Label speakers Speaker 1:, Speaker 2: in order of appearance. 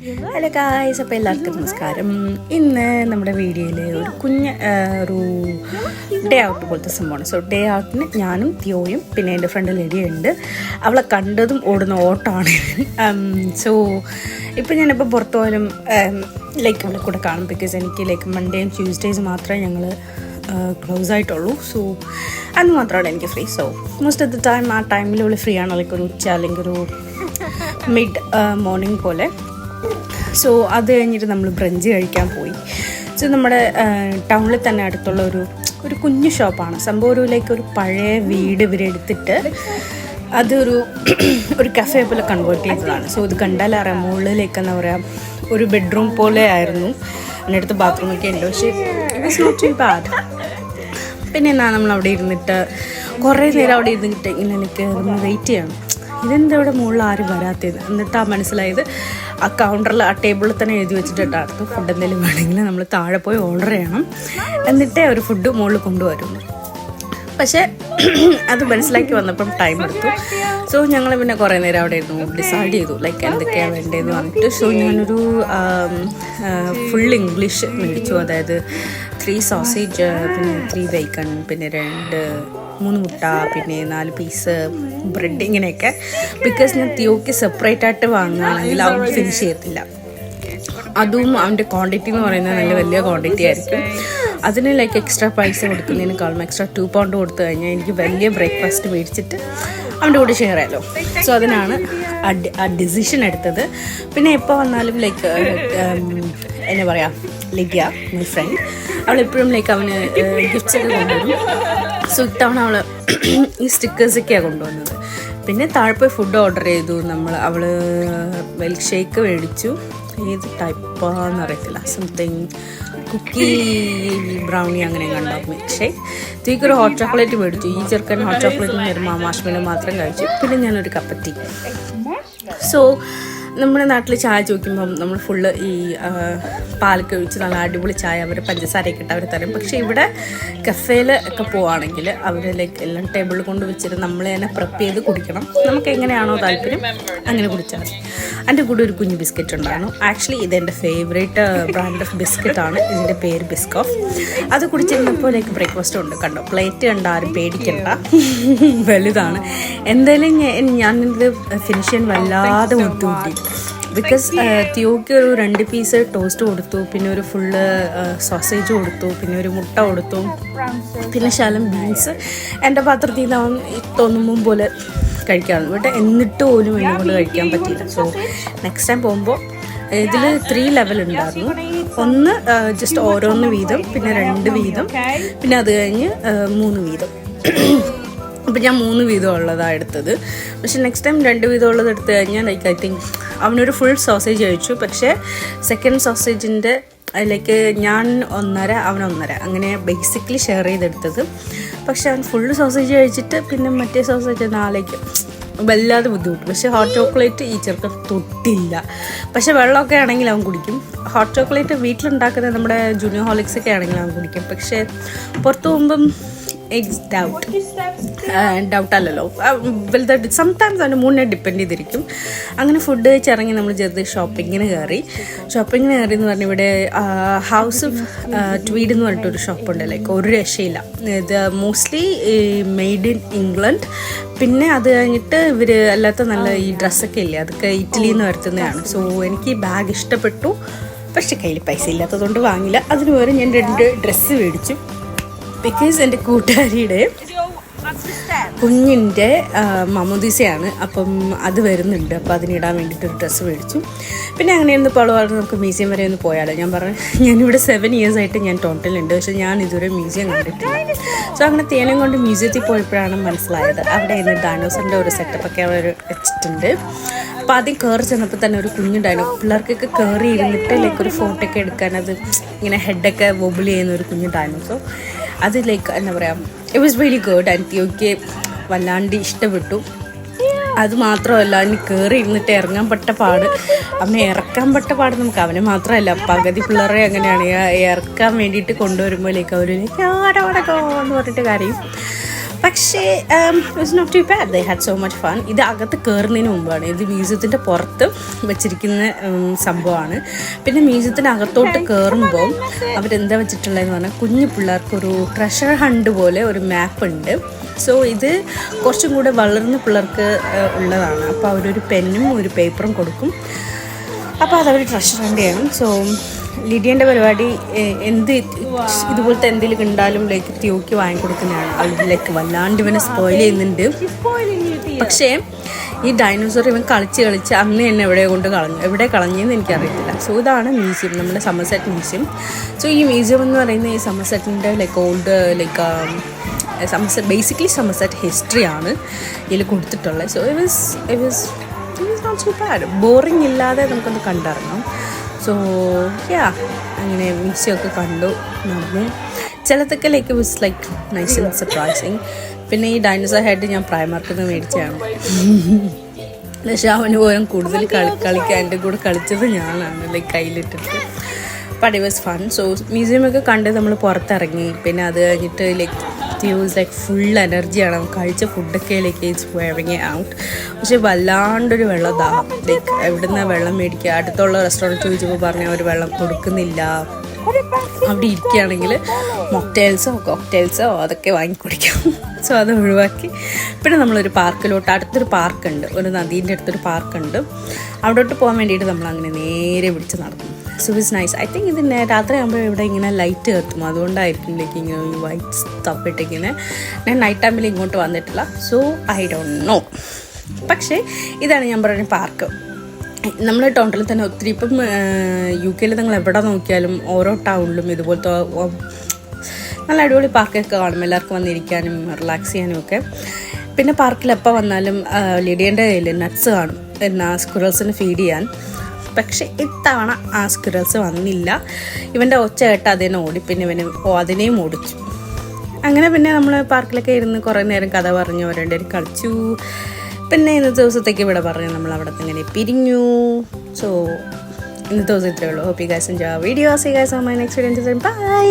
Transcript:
Speaker 1: Hello guys, അപ്പോൾ എല്ലാവർക്കും നമസ്കാരം. ഇന്ന് നമ്മുടെ വീഡിയോയിൽ ഒരു കുഞ്ഞ് ഒരു ഡേ ഔട്ട് പോലത്തെ സംഭവമാണ്. സോ ഡേ ഔട്ടിന് ഞാനും തിയോയും പിന്നെ എൻ്റെ ഫ്രണ്ട് ലെഡിയുണ്ട്. അവളെ കണ്ടതും ഓടുന്ന ഓട്ടമാണ്. സോ ഇപ്പം ഞാനിപ്പോൾ പുറത്തു പോയാലും ലൈക്ക് അവളെ കൂടെ കാണും. ബിക്കോസ് എനിക്ക് ലൈക്ക് മൺഡേയും ട്യൂസ്ഡേയ്സ് മാത്രമേ ഞങ്ങൾ ക്ലോസ് ആയിട്ടുള്ളൂ. സോ അത് മാത്രമാണ് എനിക്ക് free. So most of the time ആ ടൈമിൽ അവൾ ഫ്രീ ആണ്. ലൈക്ക് ഒരു ഉച്ച അല്ലെങ്കിൽ ഒരു മിഡ് മോർണിംഗ് പോലെ. സോ അത് കഴിഞ്ഞിട്ട് നമ്മൾ ബ്രഞ്ച് കഴിക്കാൻ പോയി. സോ നമ്മുടെ ടൗണിൽ തന്നെ അടുത്തുള്ള ഒരു കുഞ്ഞു ഷോപ്പാണ്. സംഭവം ഒരു പഴയ വീട് ഇവരെടുത്തിട്ട് ഒരു കഫേ പോലെ കൺവേർട്ട് ചെയ്തതാണ്. സോ ഇത് കണ്ടാൽ അറിയാം, മുകളിലേക്ക് എന്താ പറയുക, ഒരു ബെഡ്റൂം പോലെ ആയിരുന്നു. എൻ്റെ അടുത്ത് ബാത്റൂമൊക്കെ ഉണ്ട്, പക്ഷേ it was not too bad. പിന്നെ എന്നാ നമ്മൾ അവിടെ ഇരുന്നിട്ട് കുറേ നേരം അവിടെ ഇരുന്നിട്ട് ഇങ്ങനെ എനിക്ക് നമ്മൾ വെയിറ്റ് ചെയ്യണം. ഇതെന്താ ഇവിടെ മുകളിൽ ആരും വരാത്തത്. എന്നിട്ടാണ് മനസ്സിലായത്, ആ കൗണ്ടറിൽ ആ ടേബിളിൽ തന്നെ എഴുതി വെച്ചിട്ട് അടുത്ത് ഫുഡ് എന്തെങ്കിലും വേണമെങ്കിൽ നമ്മൾ താഴെ പോയി ഓർഡർ ചെയ്യണം, എന്നിട്ടേ ഒരു ഫുഡ് മുകളിൽ കൊണ്ടുവരുന്നു. പക്ഷേ അത് മനസ്സിലാക്കി വന്നപ്പം ടൈം എടുത്തു. സോ ഞങ്ങൾ പിന്നെ കുറേ നേരം അവിടെ ഇരുന്നു ഡിസൈഡ് ചെയ്തു ലൈക്ക് എന്തൊക്കെയാണ് വേണ്ടതെന്ന് പറഞ്ഞിട്ട്. സോ ഞാനൊരു ഫുൾ ഇംഗ്ലീഷ് മേടിച്ചു. അതായത് 3 സോസേജ്, പിന്നെ 3 ബേക്കൺ, പിന്നെ 3 മുട്ട, പിന്നെ 4 പീസ് ബ്രെഡ്, ഇങ്ങനെയൊക്കെ. ബിക്കോസ് ഞാൻ തിയോക്ക് സെപ്പറേറ്റ് ആയിട്ട് വാങ്ങുകയാണെങ്കിൽ അവൻ ഫിനിഷ് ചെയ്യത്തില്ല. അതും അവൻ്റെ ക്വാണ്ടിറ്റി എന്ന് പറയുന്നത് നല്ല വലിയ ക്വാണ്ടിറ്റി ആയിരിക്കും. അതിന് ലൈക്ക് എക്സ്ട്രാ പൈസ കൊടുക്കുന്നതിനേക്കാളും എക്സ്ട്രാ 2 പൗണ്ട് കൊടുത്തു കഴിഞ്ഞാൽ എനിക്ക് വലിയ ബ്രേക്ക്ഫാസ്റ്റ് മേടിച്ചിട്ട് അവൻ്റെ കൂടെ ഷെയർ ചെയ്യാമല്ലോ. സോ അതിനാണ് ആ ഡിസിഷൻ എടുത്തത്. പിന്നെ എപ്പോൾ വന്നാലും ലൈക്ക് എന്നാ പറയുക, ലിബിയ മൈ ഫ്രണ്ട്, അവളെപ്പോഴും ലൈക്ക് അവന് ഗിഫ്റ്റ്സൊക്കെ കൊണ്ടുവരും. സോ ഇത്തവണ അവൾ ഈ സ്റ്റിക്കേഴ്സൊക്കെയാണ് കൊണ്ടുവന്നത്. പിന്നെ താഴെ പോയി ഫുഡ് ഓർഡർ ചെയ്തു. അവൾ മിൽക്ക് ഷേക്ക് മേടിച്ചു. ഏത് ടൈപ്പാന്ന് അറിയത്തില്ല, സംതിങ് കുക്കി ബ്രൗണി അങ്ങനെ കണ്ടോ മിൽക്ക് ഷേക്ക്. തീക്കൊരു ഹോട്ട് ചോക്ലേറ്റ് മേടിച്ചു. ഈ ചെറുക്കൻ ഹോട്ട് ചോക്ലേറ്റ് വരുമ്പോൾ മാഷ്മെല്ലോ മാത്രം കഴിച്ചു. പിന്നെ ഞാനൊരു കപ്പ് ടീ. സോ നമ്മുടെ നാട്ടിൽ ചായ ചോദിക്കുമ്പം നമ്മൾ ഫുള്ള് ഈ പാലൊക്കെ ഒഴിച്ച് നല്ല അടിപൊളി ചായ അവർ പഞ്ചസാരയൊക്കെ ഇട്ട് അവർ തരും. പക്ഷേ ഇവിടെ കഫേയിൽ ഒക്കെ പോവുകയാണെങ്കിൽ അവർ ലൈക്ക് എല്ലാം ടേബിളിൽ കൊണ്ട് വെച്ചിട്ട് നമ്മൾ തന്നെ പ്രിപ്പ് ചെയ്ത് കുടിക്കണം. നമുക്ക് എങ്ങനെയാണോ താല്പര്യം അങ്ങനെ കുടിച്ചാൽ മതി. അതിൻ്റെ കൂടെ ഒരു കുഞ്ഞു ബിസ്ക്കറ്റ് ഉണ്ടായിരുന്നു. ആക്ച്വലി ഇതെൻ്റെ ഫേവറേറ്റ് ബ്രാൻഡ് ഓഫ് ബിസ്ക്കറ്റാണ്. ഇതിൻ്റെ പേര് ബിസ്കോഫ്. അത് കുടിച്ചിരുന്നപ്പോൾ ലൈക്ക് ബ്രേക്ക്ഫാസ്റ്റ് ഉണ്ട്. കണ്ടോ, പ്ലേറ്റ് കണ്ട ആരും പേടിക്കണ്ട, വലുതാണ്. എന്തായാലും ഞാനിത് ഫിനിഷ് ചെയ്യാൻ വല്ലാതെ ബുദ്ധിമുട്ടി. ബിക്കോസ് തിയോക്ക് ഒരു 2 പീസ് ടോസ്റ്റ് കൊടുത്തു, പിന്നെ ഒരു ഫുള്ള് സോസേജ് കൊടുത്തു, പിന്നെ ഒരു മുട്ട കൊടുത്തു, പിന്നെ ശകലം ബീൻസ് എൻ്റെ പാത്രത്തിൽ നിന്ന് അവൻ തോന്നുമ്പം പോലെ കഴിക്കാറുണ്ട്. ഇവിടെ എന്നിട്ട് പോലും എന്നെ കൊണ്ട് കഴിക്കാൻ പറ്റിയില്ല. സോ നെക്സ്റ്റ് ടൈം പോകുമ്പോൾ ഇതിൽ 3 ലെവൽ ഉണ്ടായിരുന്നു. 1 ജസ്റ്റ് ഓരോന്ന് വീതം, പിന്നെ 2 വീതം, പിന്നെ അത് കഴിഞ്ഞ് 3 വീതം. അപ്പം ഞാൻ 3 വീതം ഉള്ളതാണ് എടുത്തത്. പക്ഷെ നെക്സ്റ്റ് ടൈം 2 വീതം ഉള്ളത് എടുത്തു കഴിഞ്ഞാൽ ലൈക്ക് ഐ തിങ്ക് അവനൊരു ഫുൾ സോസേജ് കഴിച്ചു. പക്ഷേ സെക്കൻഡ് സോസേജിൻ്റെ അതിലേക്ക് ഞാൻ 1.5 അവൻ 1.5 അങ്ങനെ ബേസിക്കലി ഷെയർ ചെയ്തെടുത്തത്. പക്ഷെ അവൻ ഫുൾ സോസേജ് കഴിച്ചിട്ട് പിന്നെ മറ്റേ സോസേജ് 4ലേക്ക് വല്ലാതെ ബുദ്ധിമുട്ട്. പക്ഷേ ഹോട്ട് ചോക്ലേറ്റ് ഈ ചെറുക്കൻ തൊട്ടില്ല. പക്ഷെ വെള്ളമൊക്കെ ആണെങ്കിൽ അവൻ കുടിക്കും. ഹോട്ട് ചോക്ലേറ്റ് വീട്ടിലുണ്ടാക്കുന്ന നമ്മുടെ ജൂനിയർ ഹോർലിക്സൊക്കെ ആണെങ്കിൽ അവൻ കുടിക്കും. പക്ഷേ പുറത്ത് പോകുമ്പം ഡൗട്ടല്ലല്ലോ, വലുതായിട്ട് സംടൈംസ് അതിൻ്റെ മൂന്നിനെ ഡിപ്പെൻഡ് ചെയ്തിരിക്കും. അങ്ങനെ ഫുഡ് കഴിച്ചിറങ്ങി നമ്മൾ ചെറുത് ഷോപ്പിങ്ങിന് കയറി എന്ന് പറഞ്ഞാൽ ഇവിടെ ഹൗസ് ഓഫ് ട്വീഡ് എന്ന് പറഞ്ഞിട്ടൊരു ഷോപ്പുണ്ട്. ലൈക്ക് ഒരു രക്ഷയില്ല. ഇത് മോസ്റ്റ്ലി മെയ്ഡ് ഇൻ ഇംഗ്ലണ്ട്. പിന്നെ അത് കഴിഞ്ഞിട്ട് ഇവർ അല്ലാത്ത നല്ല ഈ ഡ്രസ്സൊക്കെ ഇല്ലേ, അതൊക്കെ ഇറ്റലിയിൽ നിന്ന് വരുത്തുന്നതാണ്. സോ എനിക്ക് ഈ ബാഗ് ഇഷ്ടപ്പെട്ടു. പക്ഷെ കയ്യിൽ പൈസ ഇല്ലാത്തതുകൊണ്ട് വാങ്ങില്ല. അതിന് പകരം ഞാൻ 2 ഡ്രസ്സ് മേടിച്ചു. ബിക്കോസ് എൻ്റെ കൂട്ടുകാരിയുടെ കുഞ്ഞിൻ്റെ മമുദീസയാണ്. അപ്പം അത് വരുന്നുണ്ട്. അപ്പോൾ അതിനിടാൻ വേണ്ടിയിട്ടൊരു ഡ്രസ്സ് മേടിച്ചു. പിന്നെ അങ്ങനെയൊന്ന് ഇപ്പോൾ പറഞ്ഞു നമുക്ക് മ്യൂസിയം വരെ ഒന്ന് പോയാലോ. ഞാൻ പറഞ്ഞു ഞാനിവിടെ 7 years ആയിട്ട് ഞാൻ ടോട്ടലുണ്ട്, പക്ഷെ ഞാൻ ഇതുവരെ മ്യൂസിയം കണ്ടിട്ടില്ല. സോ അങ്ങനെ തേനും കൊണ്ട് മ്യൂസിയത്തിൽ പോയപ്പോഴാണ് മനസ്സിലായത് അവിടെ ഇന്ന് ഡൈനോസറിൻ്റെ ഒരു സെറ്റപ്പൊക്കെ അവർ വെച്ചിട്ടുണ്ട്. അപ്പോൾ ആദ്യം കയറി ചെന്നപ്പോൾ തന്നെ ഒരു കുഞ്ഞു പിള്ളേർക്കൊക്കെ കയറി ഇരുന്നിട്ട് ലൈക്ക് ഒരു ഫോട്ടോ ഒക്കെ എടുക്കാൻ അത് ഇങ്ങനെ ഹെഡൊക്കെ വൊബിൾ ചെയ്യുന്ന ഒരു കുഞ്ഞു ഡൈനോസർ. അത് ലൈക്ക് എന്താ പറയുക, it was very good. And തിയോക്ക് വല്ലാണ്ട് ഇഷ്ടപ്പെട്ടു. അത് മാത്രമല്ല, അതിന് കയറി ഇരുന്നിട്ട് ഇറങ്ങാൻ പെട്ട പാട്, അവനെ ഇറക്കാൻ പെട്ട പാട് നമുക്ക് അവനെ മാത്രമല്ല പകുതി പിള്ളേരെ അങ്ങനെയാണ് ഇറക്കാൻ വേണ്ടിയിട്ട് കൊണ്ടുവരുമ്പോഴേക്ക് അവർ ആരോടൊക്കെ എന്ന് പറഞ്ഞിട്ട് കരയും. പക്ഷേ it's not too bad. They had so much fun. ഇത് അകത്ത് കയറുന്നതിന് മുമ്പാണ്. ഇത് മ്യൂസിയത്തിൻ്റെ പുറത്ത് വെച്ചിരിക്കുന്ന സംഭവമാണ്. പിന്നെ മ്യൂസിയത്തിൻ്റെ അകത്തോട്ട് കയറുമ്പോൾ അവരെന്താ വെച്ചിട്ടുള്ളതെന്ന് പറഞ്ഞാൽ കുഞ്ഞു പിള്ളേർക്കൊരു ട്രഷർ ഹണ്ട് പോലെ ഒരു മാപ്പ് ഉണ്ട്. സോ ഇത് കുറച്ചും കൂടെ വളർന്ന പിള്ളേർക്ക് ഉള്ളതാണ്. അപ്പോൾ അവരൊരു പെന്നും ഒരു പേപ്പറും കൊടുക്കും. അപ്പോൾ അതവർ ട്രഷർ ഹണ്ട് ചെയ്യണം. സോ ലിഡിയൻ്റെ പരിപാടി ഇതുപോലത്തെ എന്തെങ്കിലും കണ്ടാലും ലൈക്ക് തിയോക്ക് വാങ്ങിക്കൊടുക്കുന്നതാണ്. അത് ലൈക്ക് വല്ലാണ്ട് ഇവനെ സ്പോയിൽ ചെയ്യുന്നുണ്ട്. പക്ഷേ ഈ ഡൈനോസർ ഇവൻ കളിച്ച് അന്ന് തന്നെ എവിടെ കളഞ്ഞെന്ന് എനിക്കറിയത്തില്ല. സോ ഇതാണ് മ്യൂസിയം, നമ്മുടെ സമർസെറ്റ് മ്യൂസിയം. സോ ഈ മ്യൂസിയം എന്ന് പറയുന്നത് ഈ സമർസെറ്റിൻ്റെ like old like basically Somerset ഹിസ്റ്ററിയാണ് ഇതിൽ കൊടുത്തിട്ടുള്ളത്. So it was not so bad. Boring ഇല്ലാതെ നമുക്കൊന്ന് കണ്ടിറങ്ങാം. സോ അങ്ങനെ മ്യൂസിയമൊക്കെ കണ്ടു നടന്നു. ചിലതൊക്കെ like was like nice and surprising. പിന്നെ ഈ ഡൈനോസർ ഹെഡ് ഞാൻ പ്രൈമാർക്കിൽ നിന്ന് മേടിച്ചതാണ്. പക്ഷേ അവന് പോലും കൂടുതൽ കളിക്കാൻ എൻ്റെ കൂടെ കളിച്ചത് ഞാനാണ് ലൈക്ക് കയ്യിലിട്ടിട്ട്. But it was fun. So മ്യൂസിയമൊക്കെ കണ്ട് നമ്മൾ പുറത്തിറങ്ങി. പിന്നെ അത് കഴിഞ്ഞിട്ട് ലൈക്ക് ലൈക്ക് ഫുൾ എനർജിയാണ്. കഴിച്ച ഫുഡൊക്കെ ലൈക്ക് ഇറ്റ്സ് വെയറിങ് ഔട്ട്. പക്ഷെ വല്ലാണ്ടൊരു വെള്ളദാഹം. ലൈക്ക് എവിടുന്ന് വെള്ളം മേടിക്കുക? അടുത്തുള്ള റെസ്റ്റോറൻറ്റ് ചോദിച്ചപ്പോൾ പറഞ്ഞാൽ അവർ വെള്ളം കൊടുക്കുന്നില്ല. അവിടെ ഇരിക്കുകയാണെങ്കിൽ കോക്ടെയിൽസോ അതൊക്കെ വാങ്ങിക്കുടിക്കാം. സോ അത് ഒഴിവാക്കി പിന്നെ നമ്മളൊരു പാർക്കിലോട്ട്, അടുത്തൊരു പാർക്കുണ്ട്, ഒരു നദീൻ്റെ അടുത്തൊരു പാർക്കുണ്ട്, അവിടോട്ട് പോകാൻ വേണ്ടിയിട്ട് നമ്മളങ്ങനെ നേരെ പിടിച്ച് നടന്നു. So it's nice. I think ഇതിന് രാത്രിയാകുമ്പോൾ ഇവിടെ ഇങ്ങനെ ലൈറ്റ് കത്തും, അതുകൊണ്ടായിരിക്കും ലൈക്ക് ഇങ്ങനെ വൈറ്റ് സ്റ്റഫ് ഇട്ടിങ്ങനെ. ഞാൻ നൈറ്റ് ടൈമിൽ ഇങ്ങോട്ട് വന്നിട്ടില്ല. So I don't know. പക്ഷേ ഇതാണ് ഞാൻ പറഞ്ഞ പാർക്ക്. നമ്മുടെ ടൗണിൽ തന്നെ ഒത്തിരി, ഇപ്പം UK നിങ്ങൾ എവിടെ നോക്കിയാലും ഓരോ ടൗണിലും ഇതുപോലത്തെ നല്ല അടിപൊളി പാർക്കൊക്കെ കാണും, എല്ലാവർക്കും വന്നിരിക്കാനും റിലാക്സ് ചെയ്യാനും ഒക്കെ. പിന്നെ പാർക്കിൽ എപ്പോൾ വന്നാലും ലിഡിയൻ്റെ കയ്യിൽ നട്ട്സ് കാണും, എന്നാ സ്ക്വിറൽസിന് ഫീഡ് ചെയ്യാൻ. പക്ഷേ ഇത്തവണ ആ സ്ക്വിറൽസ് വന്നില്ല. ഇവൻ്റെ ഒച്ച കേട്ട് അതിനെ ഓടി, പിന്നെ ഇവന് അതിനെയും ഓടിച്ചു. അങ്ങനെ പിന്നെ നമ്മൾ പാർക്കിലൊക്കെ ഇരുന്ന് കുറേ നേരം കഥ പറഞ്ഞു, അവരുടെ കളിച്ചു. പിന്നെ ഇന്നത്തെ ദിവസത്തേക്ക് ഇവിടെ പറഞ്ഞു നമ്മൾ അവിടെ അങ്ങനെ പിരിഞ്ഞു. സോ ഇന്നത്തെ ദിവസം ഇത്രയേ ഉള്ളൂ. Hope you guys enjoy video. See guys on my next video. By.